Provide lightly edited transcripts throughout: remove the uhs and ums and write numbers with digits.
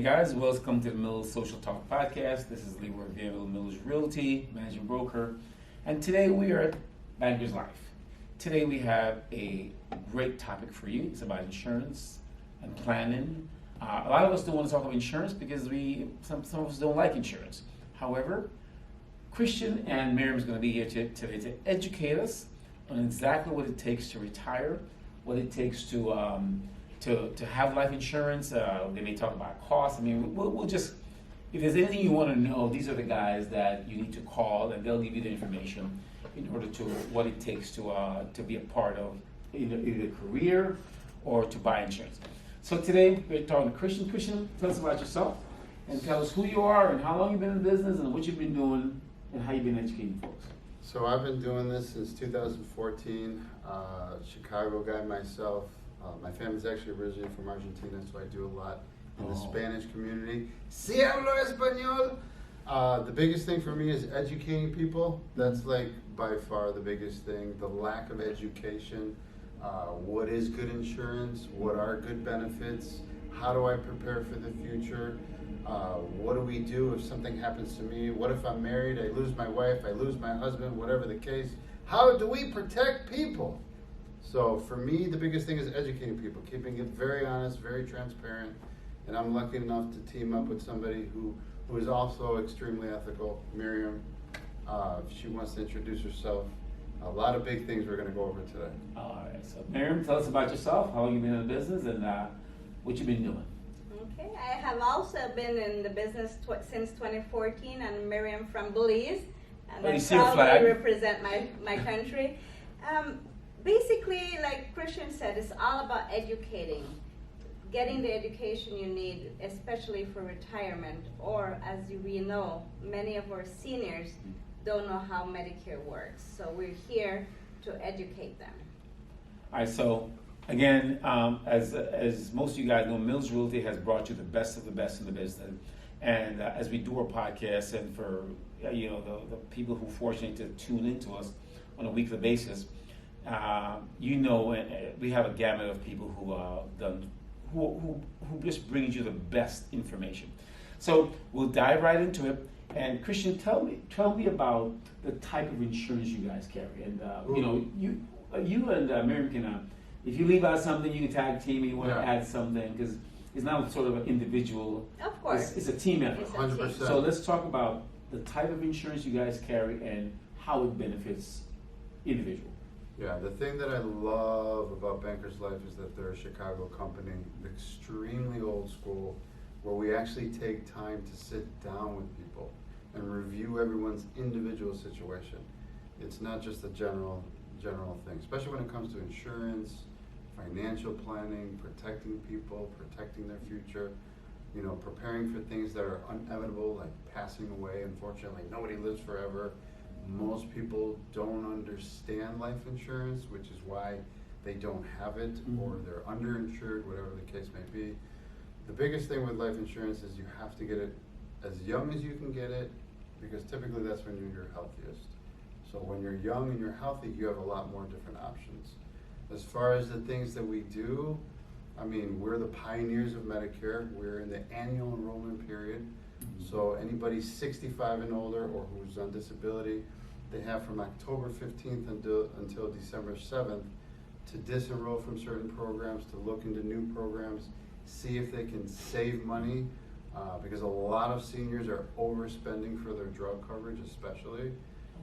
guys, welcome to the Mills Social Talk Podcast. This is Leroy Van Mills Realty, Managing Broker. And today we are at Banker's Life. Today we have a great topic for you. It's about insurance and planning. A lot of us don't want to talk about insurance because some of us don't like insurance. However, Christian and Miriam is going to be here today to educate us on exactly what it takes to retire, what it takes to have life insurance. They may talk about costs. I mean, we'll just, if there's anything you want to know, these are the guys that you need to call, and they'll give you the information in order to what it takes to be a part of either a career or to buy insurance. So today we're talking to Christian. Christian, tell us about yourself and tell us who you are and how long you've been in business and what you've been doing and how you've been educating folks. So I've been doing this since 2014. Chicago guy myself. My family's actually originally from Argentina, so I do a lot in the Spanish community. Si hablo español. The biggest thing for me is educating people. That's like by far the biggest thing. The lack of education. What is good insurance? What are good benefits? How do I prepare for the future? What do we do if something happens to me? What if I'm married? I lose my wife, I lose my husband, whatever the case. How do we protect people? So for me, the biggest thing is educating people, keeping it very honest, very transparent. And I'm lucky enough to team up with somebody who is also extremely ethical, Miriam. She wants to introduce herself. A lot of big things we're going to go over today. All right, so Miriam, tell us about yourself, how long you've been in the business, and what you've been doing. Okay, I have also been in the business since 2014. I'm Miriam from Belize, and I proudly represent my country. Basically, like Christian said, it's all about educating, getting the education you need, especially for retirement, or as we know, many of our seniors don't know how Medicare works. So we're here to educate them. All right, so again, as most of you guys know, Mills Realty has brought you the best of the best in the business. And as we do our podcast, and for the people who are fortunate to tune into us on a weekly basis, we have a gamut of people who just brings you the best information. So we'll dive right into it. And Christian, tell me about the type of insurance you guys carry. And you and Miriam can, if you leave out something, you can tag team. And you want to add something because it's not sort of an individual. Of course, it's a team effort. 100%. So let's talk about the type of insurance you guys carry and how it benefits individual. Yeah, the thing that I love about Banker's Life is that they're a Chicago company, extremely old school, where we actually take time to sit down with people and review everyone's individual situation. It's not just a general thing, especially when it comes to insurance, financial planning, protecting people, protecting their future, preparing for things that are inevitable, like passing away. Unfortunately, nobody lives forever. Most people don't understand life insurance, which is why they don't have it, or they're underinsured, whatever the case may be. The biggest thing with life insurance is you have to get it as young as you can get it, because typically that's when you're your healthiest. So when you're young and you're healthy, you have a lot more different options. As far as the things that we do, we're the pioneers of Medicare. We're in the annual enrollment period. So anybody 65 and older or who's on disability, they have from October 15th until December 7th to disenroll from certain programs, to look into new programs, see if they can save money, because a lot of seniors are overspending for their drug coverage especially.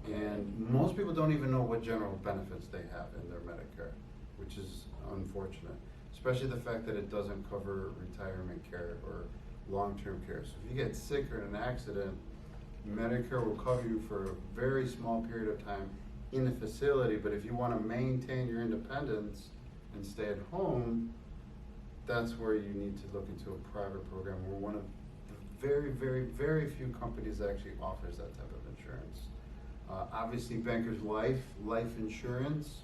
And most people don't even know what general benefits they have in their Medicare, which is unfortunate, especially the fact that it doesn't cover retirement care or long-term care. So if you get sick or in an accident, Medicare will cover you for a very small period of time in the facility, but if you want to maintain your independence and stay at home, that's where you need to look into a private program. We're one of the very, very, very few companies that actually offers that type of insurance. Obviously, Banker's Life insurance,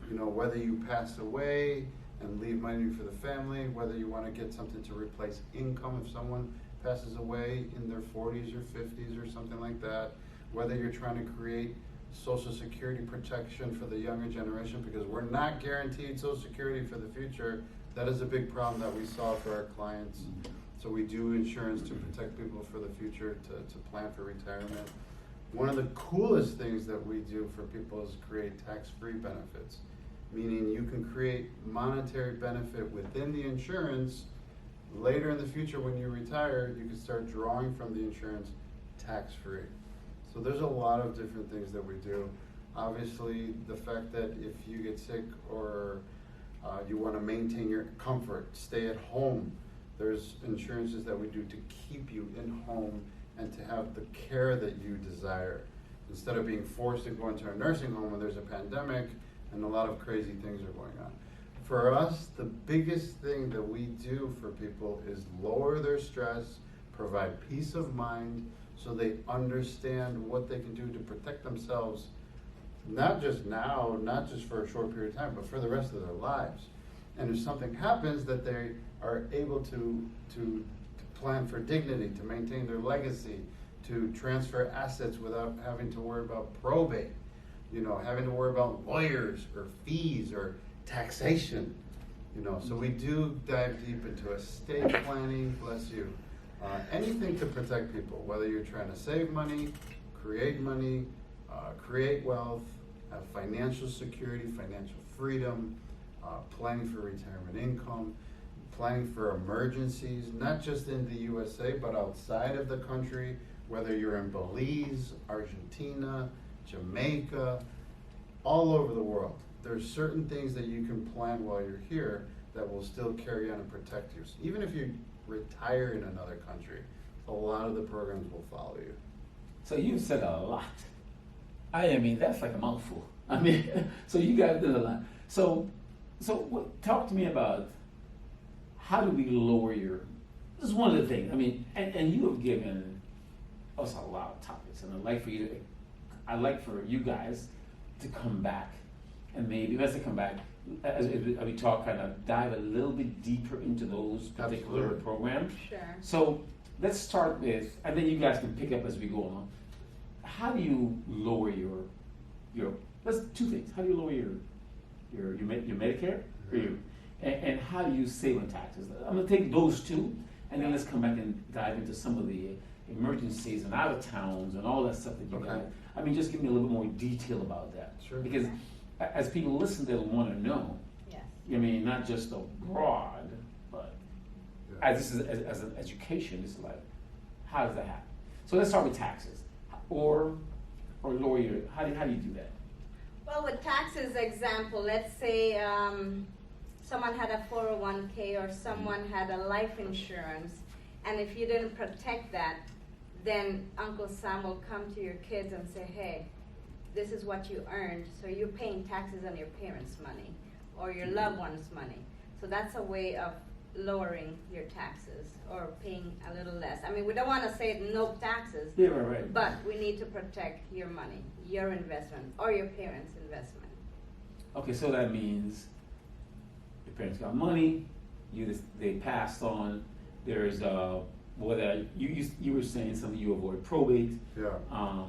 whether you pass away and leave money for the family, whether you want to get something to replace income if someone passes away in their 40s or 50s or something like that, whether you're trying to create Social Security protection for the younger generation, because we're not guaranteed Social Security for the future. That is a big problem that we solve for our clients. So So we do insurance to protect people for the future, to plan for retirement. One of the coolest things that we do for people is create tax-free benefits, meaning you can create monetary benefit within the insurance. Later in the future when you retire, you can start drawing from the insurance tax-free. So there's a lot of different things that we do. Obviously, the fact that if you get sick or you want to maintain your comfort, stay at home, there's insurances that we do to keep you in home and to have the care that you desire. Instead of being forced to go into a nursing home when there's a pandemic and a lot of crazy things are going on. For us, the biggest thing that we do for people is lower their stress, provide peace of mind so they understand what they can do to protect themselves, not just now, not just for a short period of time, but for the rest of their lives. And if something happens, that they are able to plan for dignity, to maintain their legacy, to transfer assets without having to worry about probate, having to worry about lawyers or fees or taxation. So we do dive deep into estate planning, bless you. Anything to protect people, whether you're trying to save money, create wealth, have financial security, financial freedom, planning for retirement income, planning for emergencies, not just in the USA, but outside of the country, whether you're in Belize, Argentina, Jamaica, all over the world. There's certain things that you can plan while you're here that will still carry on and protect you. Even if you retire in another country, a lot of the programs will follow you. So you've said a lot. I mean, that's like a mouthful. I mean, so you guys did a lot. So talk to me about how do we lower your, this is one of the things, I mean, and you have given us a lot of topics, and I'd like for you guys to come back, and maybe, let's say come back, as we talk, kind of dive a little bit deeper into those particular Absolutely. programs. Sure. So let's start with, and then you guys can pick up as we go along. How do you lower your let's two things. How do you lower your Medicare, and how do you save on taxes? I'm gonna take those two, and then let's come back and dive into some of the emergencies and out of towns and all that stuff that you got. I mean, just give me a little bit more detail about that. Sure. Because as people listen, they'll want to know. Yes. I mean, not just abroad, but as an education, it's like, how does that happen? So let's start with taxes, or lower your. How do you do that? Well, with taxes example, let's say someone had a 401k or someone had a life insurance, and if you didn't protect that, then Uncle Sam will come to your kids and say, hey, this is what you earned, so you're paying taxes on your parents' money or your loved one's money. So that's a way of lowering your taxes or paying a little less. I mean, we don't want to say no taxes, Yeah, right. but we need to protect your money, your investment, or your parents' investment. Okay, so that means your parents got money, they passed on. There's whether you were saying something, you avoid probate. Yeah.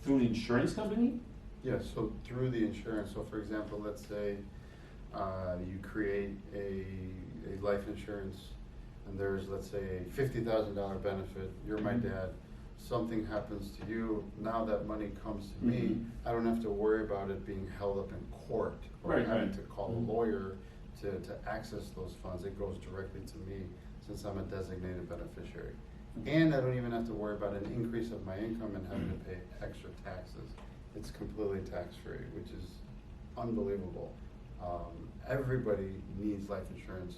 Through the insurance company. Yeah, so through the insurance, so for example, let's say you create a life insurance and there's, let's say, a $50,000 benefit, you're my dad, something happens to you, now that money comes to me, I don't have to worry about it being held up in court or having to call a lawyer to access those funds. It goes directly to me since I'm a designated beneficiary. And I don't even have to worry about an increase of my income and having to pay extra taxes. It's completely tax-free, which is unbelievable. Everybody needs life insurance.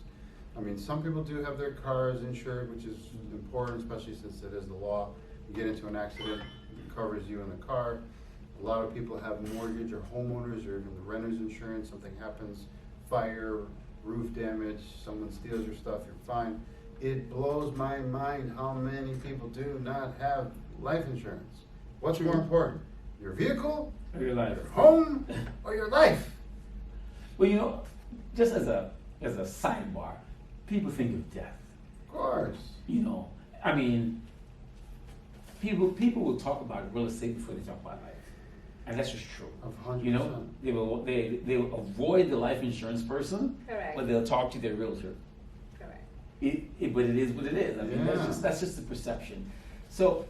I mean, some people do have their cars insured, which is important, especially since it is the law. You get into an accident, it covers you and the car. A lot of people have mortgage or homeowners or even the renter's insurance. Something happens, fire, roof damage, someone steals your stuff, you're fine. It blows my mind how many people do not have life insurance. What's more important, your vehicle, Or your life, your home, or your life? Well, just as a sidebar, people think of death. Of course. I mean, people will talk about real estate before they talk about life, and that's just true. 100%. They will avoid the life insurance person, Correct. but they'll talk to their realtor. Correct. but it is what it is. I mean, Yeah. that's just the perception. So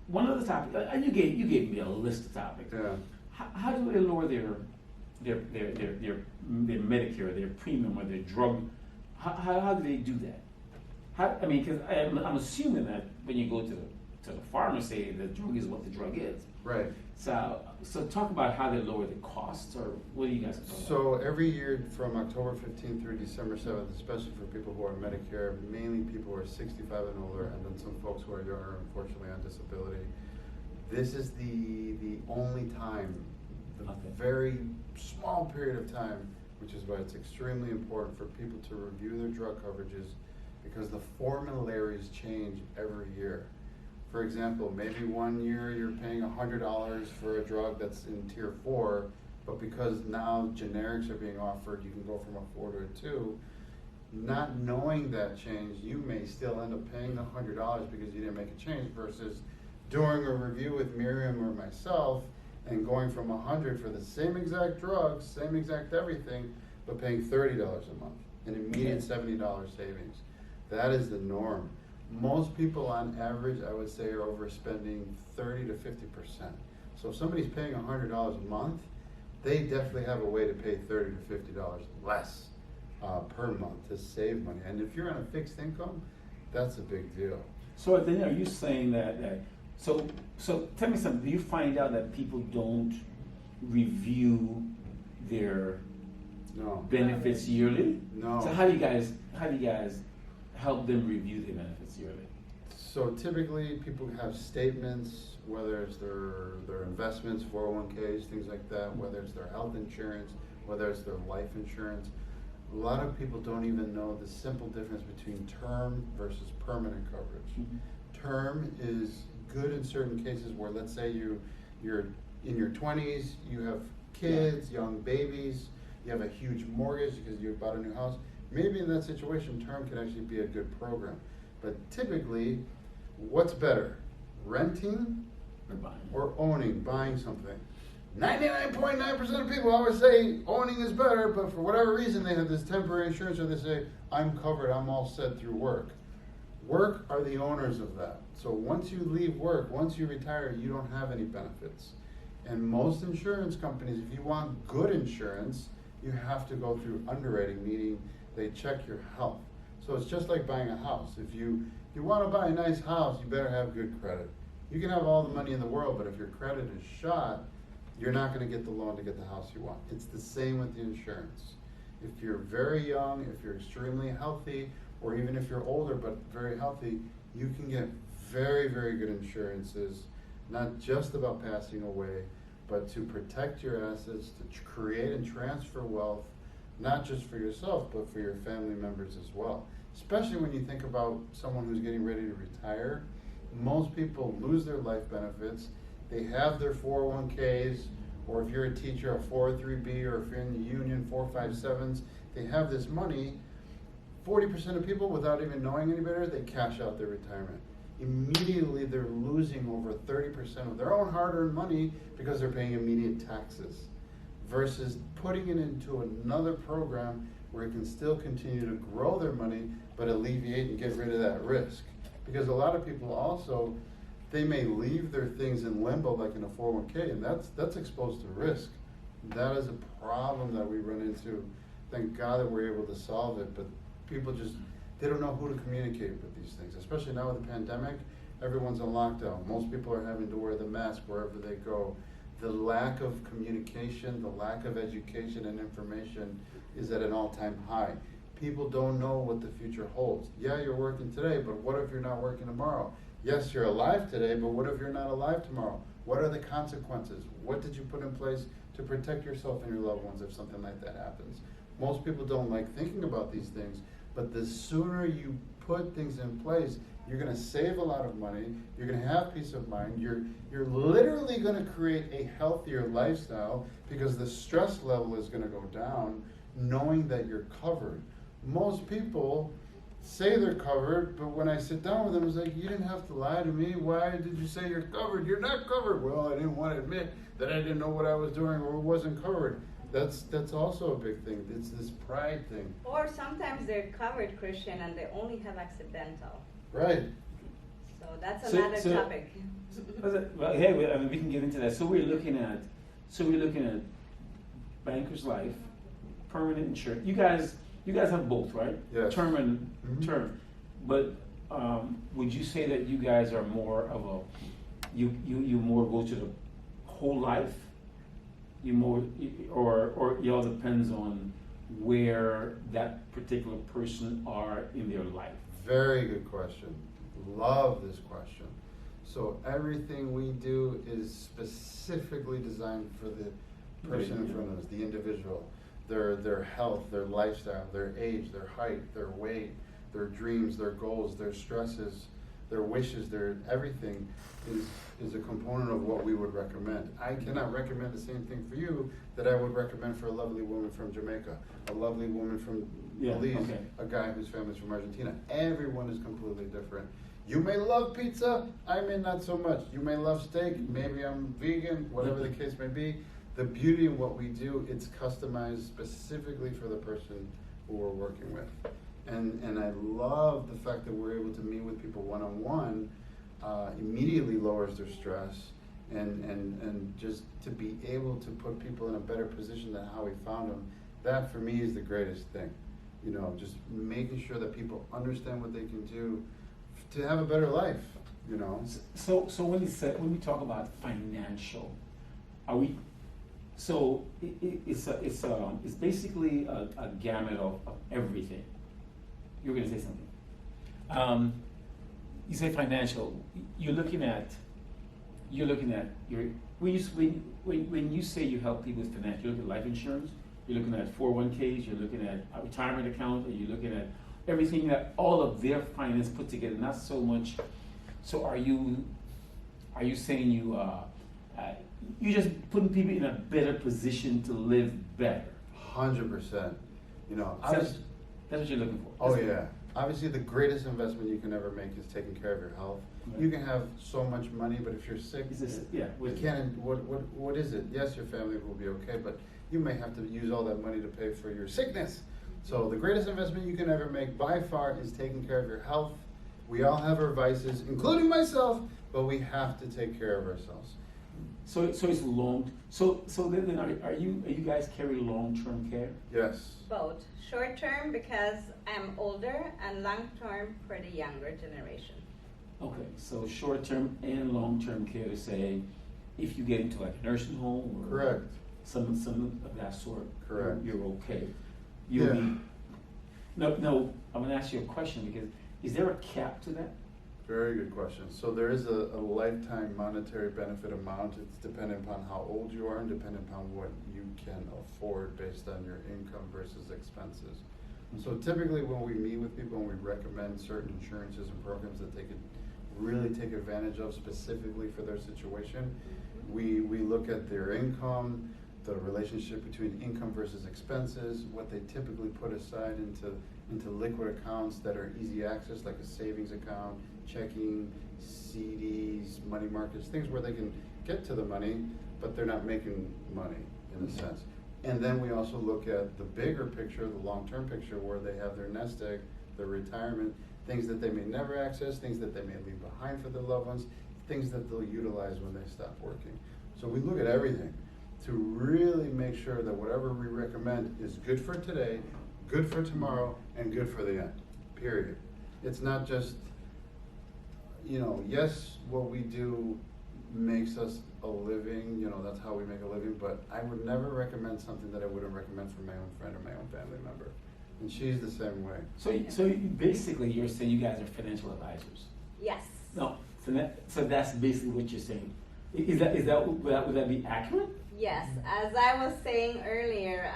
one of the topics, and you gave me a list of topics. Yeah. How do they lower their Medicare, their premium, or their drug? How do they do that? I mean, because I'm assuming that when you go to the pharmacy, the drug is what the drug is. Right. So talk about how they lower the costs, or what do you guys talk about? So every year from October 15th through December 7th, especially for people who are Medicare, mainly people who are 65 and older, and then some folks who are younger, unfortunately, on disability. This is the only time, the very small period of time, which is why it's extremely important for people to review their drug coverages, because the formularies change every year. For example, maybe one year you're paying $100 for a drug that's in tier 4, but because now generics are being offered, you can go from a 4 to a 2. Not knowing that change, you may still end up paying the $100 because you didn't make a change, versus doing a review with Miriam or myself and going from $100 for the same exact drugs, same exact everything, but paying $30 a month, an immediate $70 savings. That is the norm. Most people on average, I would say, are overspending 30 to 50%. So if somebody's paying $100 a month, they definitely have a way to pay $30 to $50 less per month to save money. And if you're on a fixed income, that's a big deal. So then, are you saying that so tell me something? Do you find out that people don't review their benefits yearly? No. So how do you guys help them review their benefits yearly? So typically people have statements, whether it's their investments, 401ks, things like that, whether it's their health insurance, whether it's their life insurance. A lot of people don't even know the simple difference between term versus permanent coverage. Mm-hmm. Term is good in certain cases where, let's say you're in your 20s, you have kids, young babies, you have a huge mortgage because you bought a new house. Maybe in that situation, term can actually be a good program. But typically, what's better, renting or owning, buying something? 99.9% of people always say owning is better, but for whatever reason, they have this temporary insurance, or they say, I'm covered, I'm all set through work. Work are the owners of that. So once you leave work, once you retire, you don't have any benefits. And most insurance companies, if you want good insurance, you have to go through underwriting, meaning they check your health. So it's just like buying a house. If you want to buy a nice house, you better have good credit. You can have all the money in the world, but if your credit is shot, you're not going to get the loan to get the house you want. It's the same with the insurance. If you're very young, if you're extremely healthy, or even if you're older but very healthy, you can get very, very good insurances, not just about passing away, but to protect your assets, to create and transfer wealth, not just for yourself, but for your family members as well. Especially when you think about someone who's getting ready to retire. Most people lose their life benefits. They have their 401ks, or if you're a teacher, a 403B, or if you're in the union, 457s, they have this money. 40% of people, without even knowing any better, they cash out their retirement. Immediately they're losing over 30% of their own hard-earned money because they're paying immediate taxes, versus putting it into another program where it can still continue to grow their money but alleviate and get rid of that risk. Because a lot of people also, they may leave their things in limbo like in a 401k, and that's exposed to risk. That is a problem that we run into. Thank God that we're able to solve it, but people just, they don't know who to communicate with these things, especially now with the pandemic. Everyone's on lockdown. Most people are having to wear the mask wherever they go. The lack of communication, the lack of education and information is at an all-time high. People don't know what the future holds. Yeah, you're working today, but what if you're not working tomorrow? Yes, you're alive today, but what if you're not alive tomorrow? What are the consequences? What did you put in place to protect yourself and your loved ones if something like that happens? Most people don't like thinking about these things, but the sooner you put things in place, you're going to save a lot of money, you're going to have peace of mind, you're literally going to create a healthier lifestyle because the stress level is going to go down knowing that you're covered. Most people say they're covered, but when I sit down with them, it's like, you didn't have to lie to me. Why did you say you're covered? You're not covered. Well, I didn't want to admit that I didn't know what I was doing or wasn't covered. That's also a big thing. It's this pride thing. Or sometimes they're covered Christian and they only have accidental. Right. So that's another topic. Well, hey, I mean, we can get into that. So we're looking at Banker's Life, permanent insurance. You guys have both, right? Yes. Term and term. But would you say that you guys are more of a you more go to the whole life? You more or it all depends on where that particular person are in their life? Very good question. Love this question. So everything we do is specifically designed for the person in front of us, the individual, their health, their lifestyle, their age, their height, their weight, their dreams, their goals, their stresses, their wishes, their everything is a component of what we would recommend. I cannot recommend the same thing for you that I would recommend for a lovely woman from Jamaica, a lovely woman from Belize, a guy whose family's from Argentina. Everyone is completely different. You may love pizza, I may not so much. You may love steak, maybe I'm vegan, whatever the case may be. The beauty of what we do, it's customized specifically for the person who we're working with. And I love the fact that we're able to meet with people one-on-one, immediately lowers their stress, and just to be able to put people in a better position than how we found them, that for me is the greatest thing. You know, just making sure that people understand what they can do to have a better life, you know. So when we talk about financial, are we? So it's basically a gamut of everything. You were going to say something. You say financial. You're looking at your when you say you help people with financial. You look at life insurance. You're looking at 401ks. You're looking at a retirement account. Or you're looking at everything that all of their finance put together. Not so much. So are you saying you're just putting people in a better position to live better? 100%. You know, that's what you're looking for. Oh yeah. Obviously, the greatest investment you can ever make is taking care of your health. Right. You can have so much money, but if you're sick, you can't. What is it? Yes, your family will be okay, but you may have to use all that money to pay for your sickness. So the greatest investment you can ever make by far is taking care of your health. We all have our vices, including myself, but we have to take care of ourselves. So it's long. So then are you guys carry long-term care? Yes. Both. Short term because I'm older, and long term for the younger generation. Okay, so short term and long term care to say, if you get into like a nursing home or correct some of that sort, correct, you're okay. No. I'm gonna ask you a question because is there a cap to that? Very good question. So there is a lifetime monetary benefit amount. It's dependent upon how old you are and dependent upon what you can afford based on your income versus expenses. So typically when we meet with people and we recommend certain insurances and programs that they could really take advantage of specifically for their situation, we look at their income, the relationship between income versus expenses, what they typically put aside into liquid accounts that are easy access, like a savings account, checking, CDs, money markets, things where they can get to the money, but they're not making money in a sense. And then we also look at the bigger picture, the long-term picture, where they have their nest egg, their retirement, things that they may never access, things that they may leave behind for their loved ones, things that they'll utilize when they stop working. So we look at everything to really make sure that whatever we recommend is good for today, good for tomorrow, and good for the end, period. It's not just, yes, what we do makes us a living, that's how we make a living, but I would never recommend something that I wouldn't recommend for my own friend or my own family member. And she's the same way. So basically you're saying you guys are financial advisors? Yes. No, so that's basically what you're saying. Would that be accurate? Yes, as I was saying earlier,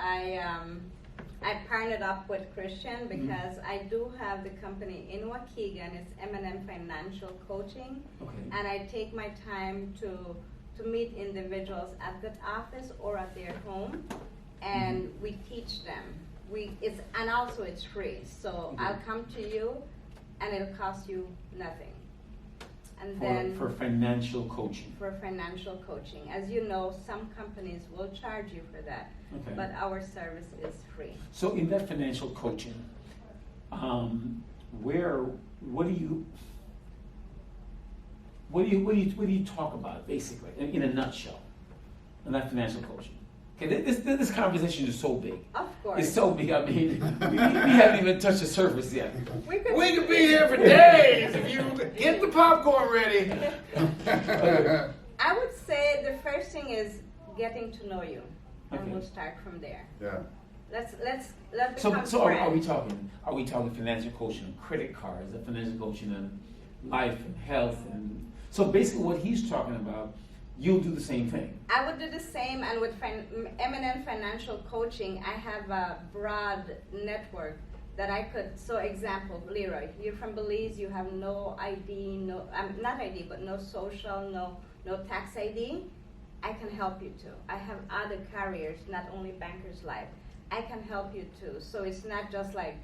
I partnered up with Christian because I do have the company in Waukegan. It's M&M Financial Coaching, and I take my time to meet individuals at the office or at their home, and we teach them. And also it's free. So I'll come to you, and it'll cost you nothing. And then for financial coaching. For financial coaching. As you know, some companies will charge you for that, Okay. but our service is free. So in that financial coaching, what do you talk about basically in a nutshell in that financial coaching? Okay, this conversation is so big. Of course. It's so big. I mean, we haven't even touched the surface yet. We could be here for days if you get the popcorn ready. I would say the first thing is getting to know you, and Okay. we'll start from there. Yeah. Let's So become are we friends. talking financial coaching on credit cards, or financial coaching on life and health, and so basically what he's talking about, you'll do the same thing. I would do the same, and with M&M Financial Coaching, I have a broad network that I could. So, example, Leroy, you're from Belize. You have no ID, not ID, but no social, no tax ID. I can help you too. I have other carriers, not only Bankers Life. I can help you too. So it's not just like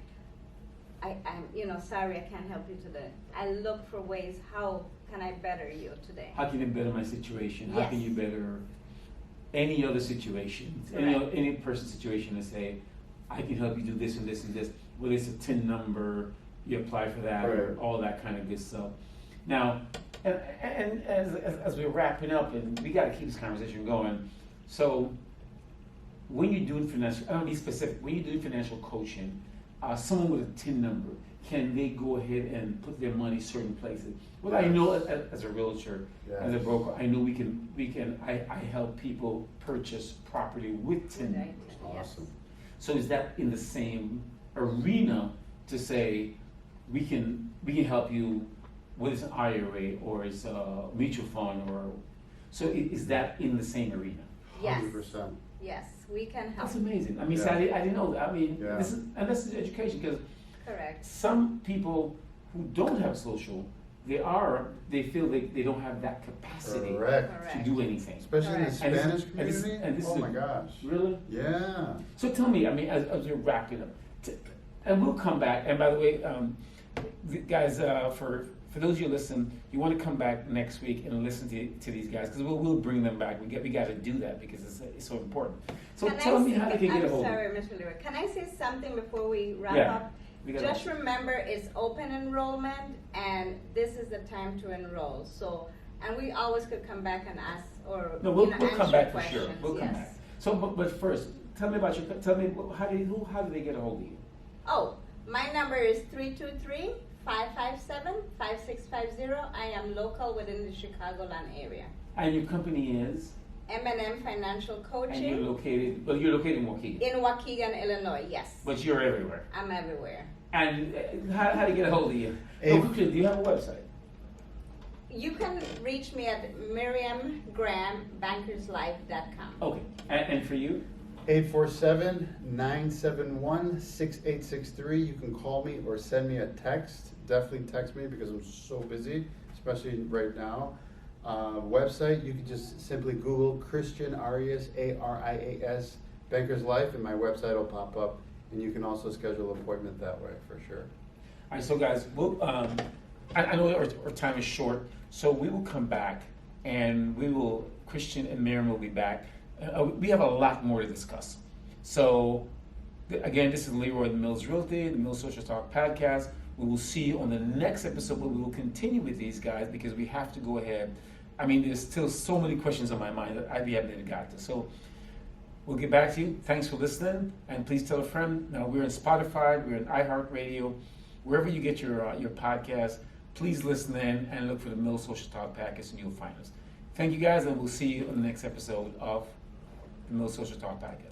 I'm sorry, I can't help you today. I look for ways, how can I better you today? How can you better my situation? How Yes. can you better any other situation, Correct. any person's situation, and say, I can help you do this and this and this. Whether it's a TIN number, you apply for that, or Right. all that kind of good stuff. Now, and as we're wrapping up, and we got to keep this conversation going. So, when you're doing financial, I want to be specific. When you're doing financial coaching, someone with a TIN number, can they go ahead and put their money certain places? Well, I know as a realtor, as a Yes. broker, I know we can. I help people purchase property with TIN Right. numbers. Awesome. So is that in the same arena to say we can help you whether it's an IRA or it's a mutual fund, or so is that in the same arena? Yes. 100%. Yes, we can help. That's amazing. I mean, Yeah. so I didn't know that. I mean, Yeah. this is education, because Correct. some people who don't have social, they feel they don't have that capacity Correct. to Correct. do anything. Especially in the Correct. And this- Spanish and this- community. and this Oh is my a- gosh. Really? Yeah. So tell me, I mean, as we're wrapping up, and we'll come back. And by the way, guys, for those of you who listen, you want to come back next week and listen to these guys, because we'll bring them back. We got to do that because it's so important. So Can tell I me say- how they can get a I'm hold of sorry, Mr. Leroy. Can I say something before we wrap Yeah. up? We gotta- Just remember, it's open enrollment, and this is the time to enroll. So, and we always could come back and ask, or No, we'll answer come back for sure. questions. We'll come Yes. back. So, but first, tell me how do they get a hold of you? Oh, my number is 323-557-5650. I am local within the Chicagoland area. And your company is, M&M Financial and Coaching you're located in Waukegan, in Waukegan, Illinois. Yes, but you're everywhere. I'm everywhere. And how do they get a hold of you? If- No, quickly, do you have a website? You can reach me at Miriam Graham, bankerslife.com. Okay, and for you? 847-971-6863. You can call me or send me a text. Definitely text me because I'm so busy, especially right now. Website, you can just simply Google Christian Arias, Arias, Banker's Life, and my website will pop up. And you can also schedule an appointment that way for sure. All right, so guys, we'll, I know our time is short, so we will come back, and Christian and Miriam will be back. We have a lot more to discuss. So, again, this is Leroy the Mills Realty, the Mills Social Talk Podcast. We will see you on the next episode, but we will continue with these guys because we have to go ahead. I mean, there's still so many questions on my mind that we haven't even got to. So, we'll get back to you. Thanks for listening, and please tell a friend. Now, we're in Spotify, we're in iHeartRadio, wherever you get your podcast. Please listen in and look for the Mills Social Talk Podcast, and you'll find us. Thank you guys, and we'll see you on the next episode of the Mills Social Talk Podcast.